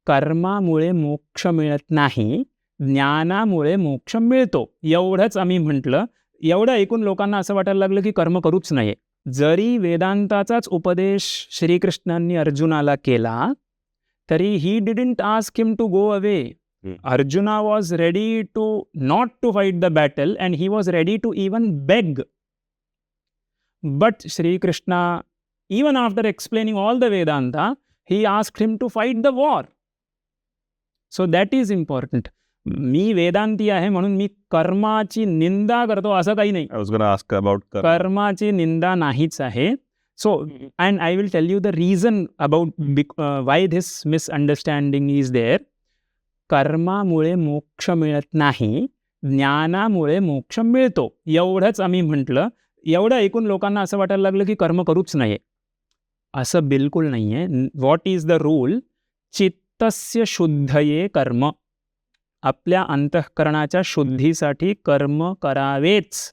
कर्मामुळे मोक्ष मिळत नाही, ज्ञानामुळे मोक्ष मिळतो. एवढंच आम्ही म्हटलं. एवढं ऐकून लोकांना असं वाटायला लागलं की कर्म करूच नये. जरी वेदांताचाच उपदेश श्रीकृष्णांनी अर्जुनाला केला तरी he didn't ask him to go away. Arjuna was ready to not to fight the battle and he was ready to even beg. But Sri Krishna, even after explaining all the Vedanta, he asked him to fight the war. So that is important. मी वेदांती आहे म्हणून मी कर्माची निंदा करतो असं काही नाही. I was going to ask about karma. कर्माची निंदा नाहीच आहे. So, and I will tell you the reason about why this misunderstanding is there. कर्मामुळे मोक्ष मिळत नाही, ज्ञानामुळे मोक्ष मिळतो. एवढंच आम्ही म्हटलं. एवढं ऐकून लोकांना असं वाटायला लागलं की कर्म करूच नये. असं बिलकुल नाही आहे. What is the rule? चित्तस्य शुद्धये कर्म. आपल्या अंतःकरणाच्या शुद्धीसाठी कर्म करावेच.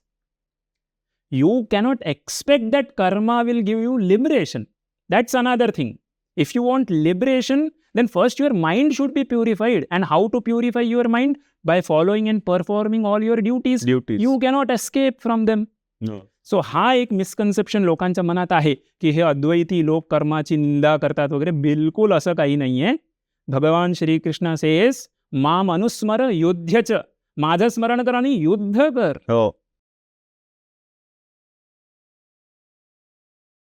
You cannot expect that Karma will give you liberation. That's another thing. If you want liberation, then first your mind should be purified. And how to purify your mind? By following and performing all your duties. You cannot escape from them. No. So हा एक misconception लोकांच्या मनात आहे की हे अद्वैती लोक कर्माची निंदा करतात वगैरे. बिलकुल असं काही नाहीये. भगवान श्रीकृष्ण सेस माम अनुस्मर युध्यच. माझं स्मरण कर आणि युद्ध कर. हो.